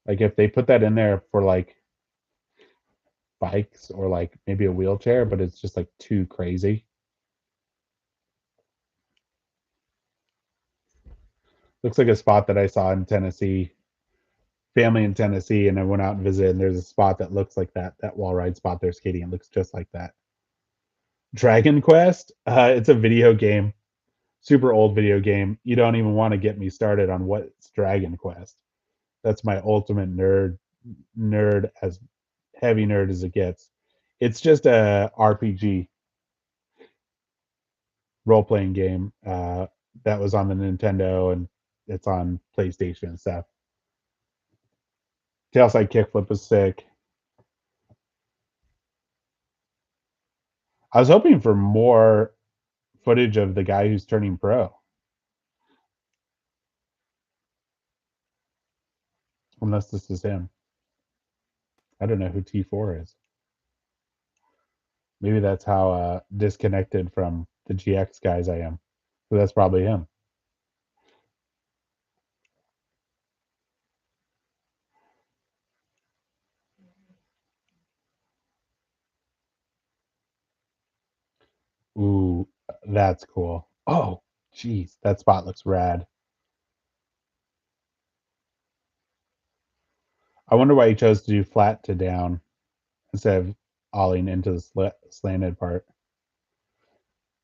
Like if they put that in there for like bikes or like maybe a wheelchair, but it's just like too crazy. Looks like a spot that I saw in Tennessee, family in Tennessee, and I went out and visited. And there's a spot that looks like that wall ride spot they're skating. It looks just like that. Dragon Quest. It's a video game, super old video game. You don't even want to get me started on what's Dragon Quest. That's my ultimate nerd as heavy nerd as it gets. It's just a RPG role playing game that was on the Nintendo and it's on PlayStation and stuff. Tailside kickflip was sick. I was hoping for more footage of the guy who's turning pro, unless this is him. I don't know who T4 is. Maybe that's how disconnected from the GX guys I am. So that's probably him. Ooh, that's cool. Oh, jeez, that spot looks rad. I wonder why he chose to do flat to down instead of ollieing into the slanted part.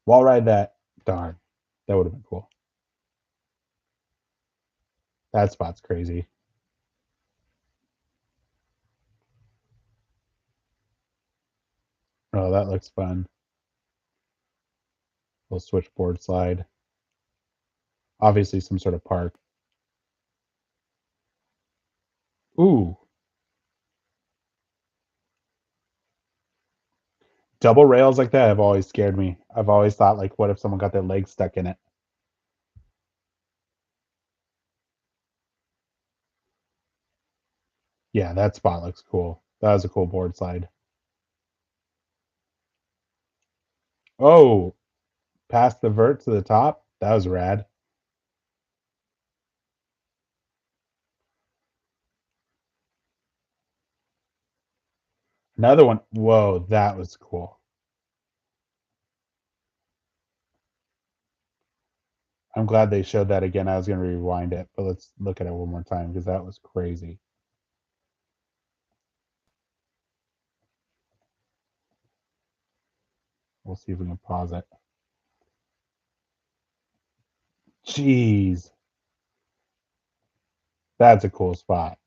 Wall ride that. Darn, that would have been cool. That spot's crazy. Oh, that looks fun. Little switchboard slide. Obviously, some sort of park. Ooh, double rails like that have always scared me. I've always thought, like, what if someone got their leg stuck in it? Yeah, that spot looks cool. That was a cool board slide. Oh, past the vert to the top. That was rad. Another one. Whoa, that was cool. I'm glad they showed that again. I was going to rewind it, but let's look at it one more time because that was crazy. We'll see if we can pause it. Jeez, that's a cool spot.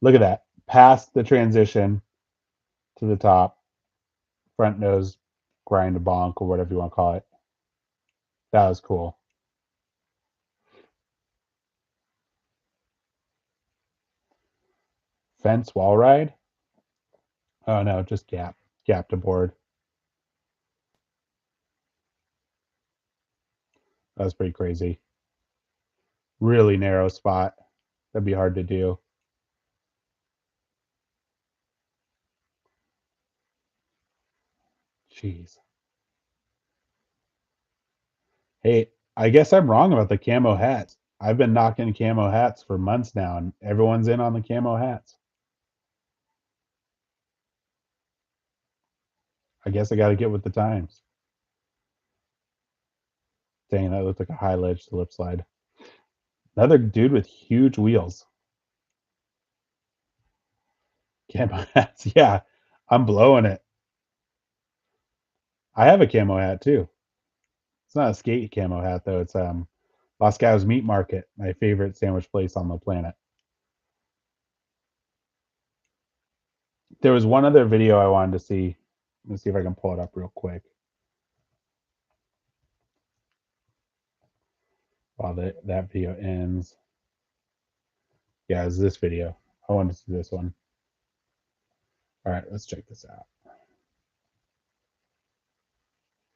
Look at that. Past the transition to the top, front nose grind a bonk or whatever you want to call it. That was cool. Fence wall ride. Oh no, just gap to board. That was pretty crazy. Really narrow spot. That'd be hard to do. Jeez. Hey, I guess I'm wrong about the camo hats. I've been knocking camo hats for months now, and everyone's in on the camo hats. I guess I got to get with the times. Dang, that looked like a high ledge slip slide. Another dude with huge wheels. Camo hats. Yeah, I'm blowing it. I have a camo hat too. It's not a skate camo hat though. It's Los Gatos Meat Market, my favorite sandwich place on the planet. There was one other video I wanted to see. Let's see if I can pull it up real quick while that video ends. Yeah, it's this video. I wanted to see this one. All right, let's check this out.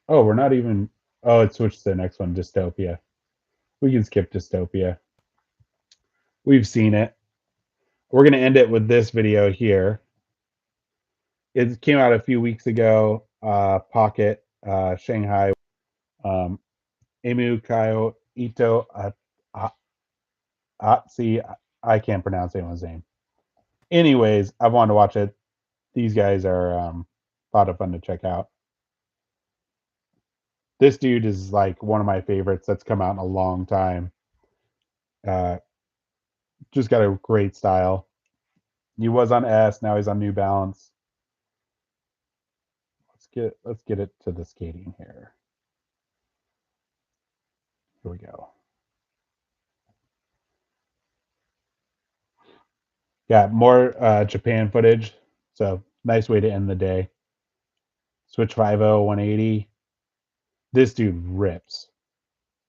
Oh, we're not even. Oh, it switched to the next one, Dystopia. We can skip Dystopia. We've seen it. We're going to end it with this video here. It came out a few weeks ago. Pocket, Shanghai, um, Emu Kaio Ito Atsi. I can't pronounce anyone's name. Anyways, I wanted to watch it. These guys are a lot of fun to check out. This dude is like one of my favorites that's come out in a long time. Just got a great style. He was on S, now he's on New Balance. Let's get it to the skating here. Here we go. Yeah, more Japan footage. So nice way to end the day. Switch 50 180. This dude rips.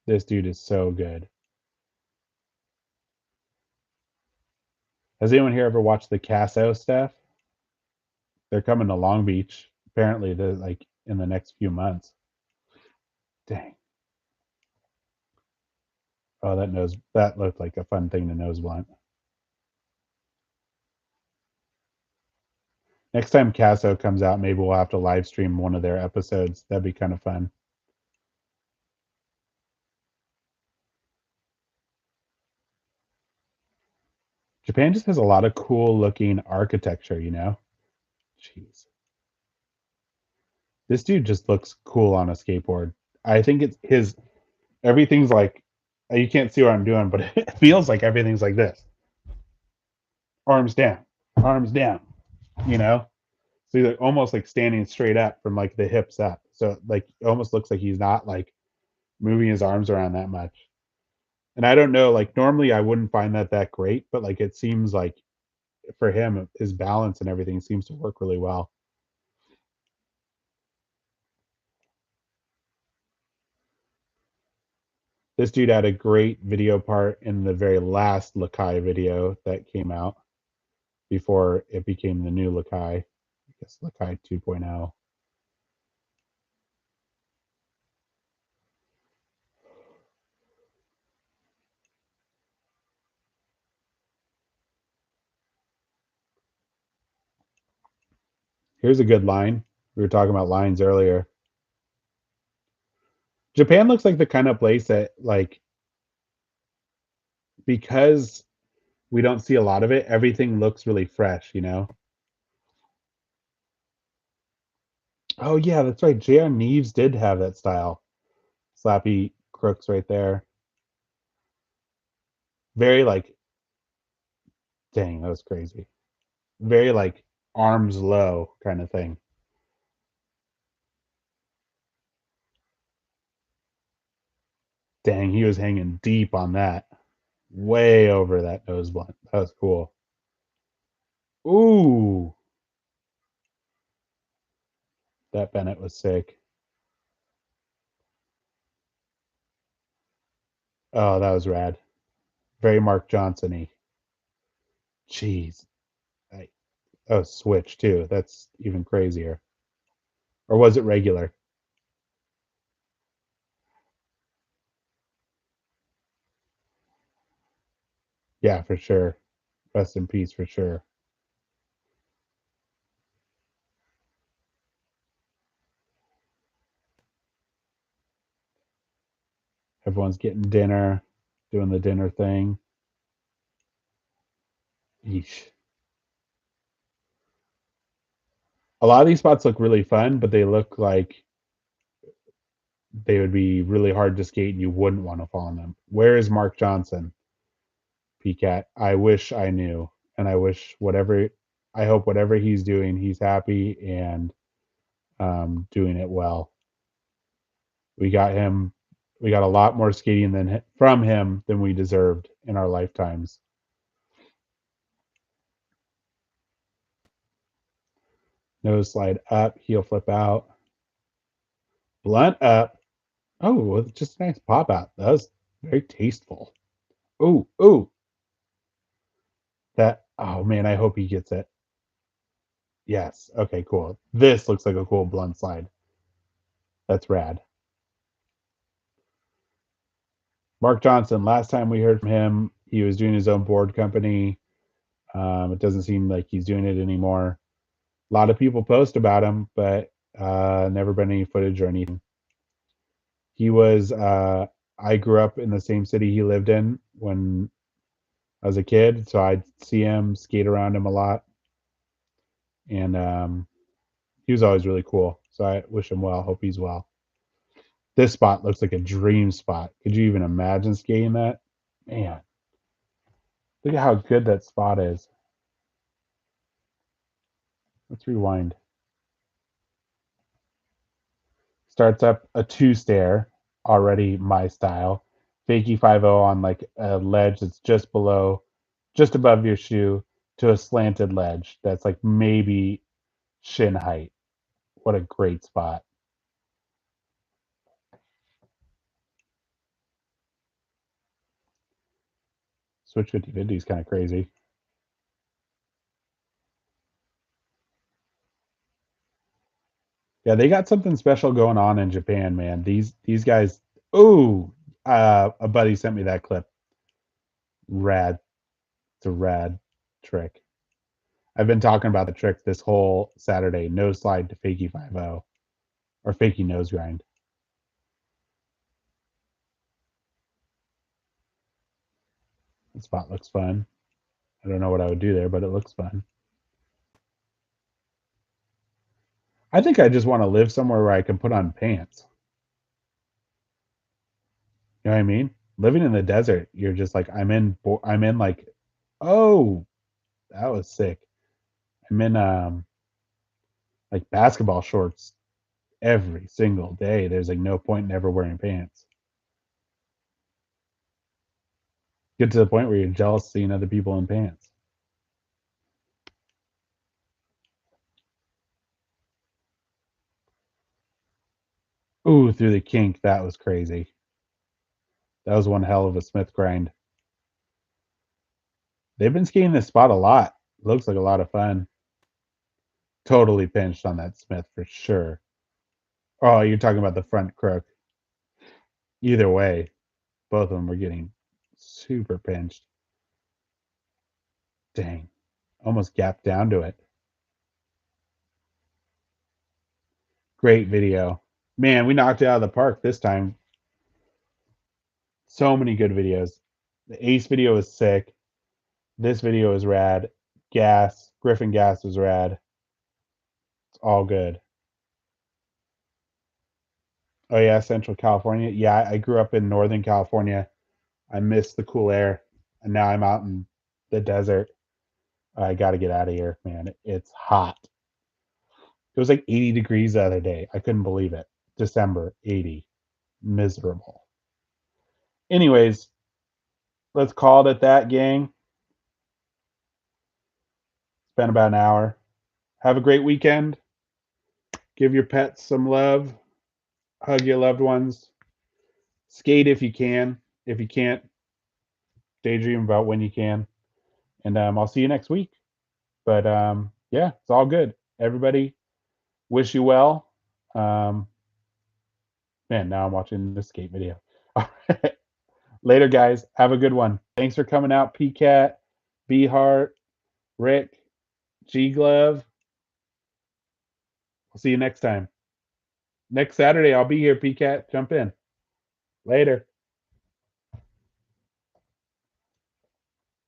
This dude is so good. Has anyone here ever watched the Casso stuff? They're coming to Long Beach. Apparently, they're like in the next few months. Dang. Oh, that looked like a fun thing to nose blunt. Next time Casso comes out, maybe we'll have to live stream one of their episodes. That'd be kind of fun. Japan just has a lot of cool looking architecture, you know? Jeez. This dude just looks cool on a skateboard. I think it's his everything's like you can't see what I'm doing, but it feels like everything's like this. Arms down, arms down, you know? So he's like almost like standing straight up from like the hips up. So like it almost looks like he's not like moving his arms around that much. And I don't know, like normally I wouldn't find that great, but like it seems like for him, his balance and everything seems to work really well. This dude had a great video part in the very last Lakai video that came out before it became the new Lakai. I guess Lakai 2.0. Here's a good line. We were talking about lines earlier. Japan looks like the kind of place that like because we don't see a lot of it, everything looks really fresh, you know? Oh yeah, that's right. J.R. Neves did have that style. Slappy crooks right there. Very like dang, that was crazy. Very like arms low kind of thing. Dang, he was hanging deep on that. Way over that nose blunt. That was cool. Ooh, that Bennett was sick. Oh, that was rad. Very Mark Johnson-y. Jeez. I, oh, switch too. That's even crazier. Or was it regular? Yeah, for sure. Rest in peace for sure. Everyone's getting dinner, doing the dinner thing. Yeesh. A lot of these spots look really fun, but they look like they would be really hard to skate and you wouldn't want to fall on them. Where is Mark Johnson, PCAT? I wish I knew. And I hope whatever he's doing, he's happy and doing it well. We got him, we got a lot more skating from him than we deserved in our lifetimes. Nose slide up, heel flip out, blunt up. Oh, just a nice pop out. That was very tasteful. Oh, oh, oh man, I hope he gets it. Yes. Okay, cool. This looks like a cool blunt slide. That's rad. Mark Johnson, last time we heard from him, he was doing his own board company. It doesn't seem like he's doing it anymore. A lot of people post about him, but never been any footage or anything. He was, I grew up in the same city he lived in when I was a kid, so I'd see him, skate around him a lot. And he was always really cool. So I wish him well. Hope he's well. This spot looks like a dream spot. Could you even imagine skating that? Man, look at how good that spot is. Let's rewind. Starts up a two stair, already my style. Fakie 5-0 on like a ledge that's just above your shoe to a slanted ledge that's like maybe shin height. What a great spot. Switch 50-50 is kind of crazy. Yeah, they got something special going on in Japan, man. These guys. Ooh, a buddy sent me that clip. Rad. It's a rad trick. I've been talking about the trick this whole Saturday. Nose slide to fakie 5-0 or fakie nose grind. The spot looks fun. I don't know what I would do there, but it looks fun. I think I just want to live somewhere where I can put on pants. You know what I mean? Living in the desert, you're just like I'm in like, oh, that was sick. I'm in like basketball shorts every single day. There's like no point in ever wearing pants. Get to the point where you're jealous seeing other people in pants. Ooh, through the kink, that was crazy. That was one hell of a Smith grind. They've been skating this spot a lot. Looks like a lot of fun. Totally pinched on that Smith for sure. Oh, you're talking about the front crook. Either way, both of them were getting super pinched. Dang. Almost gapped down to it. Great video. Man, we knocked it out of the park this time. So many good videos. The Ace video was sick. This video is rad. Griffin gas was rad. It's all good. Oh yeah, Central California. Yeah, I grew up in Northern California. I miss the cool air, and now I'm out in the desert. I got to get out of here, man. It's hot. It was like 80 degrees the other day. I couldn't believe it. December, 80. Miserable. Anyways, let's call it at that, gang. It's been about an hour. Have a great weekend. Give your pets some love. Hug your loved ones. Skate if you can. If you can't, daydream about when you can. And I'll see you next week. But yeah, it's all good. Everybody, wish you well. Um, man, now I'm watching this skate video. All right. Later, guys. Have a good one. Thanks for coming out, PCAT, B Heart, Rick, G Glove. I'll see you next time. Next Saturday, I'll be here, PCAT. Jump in. Later.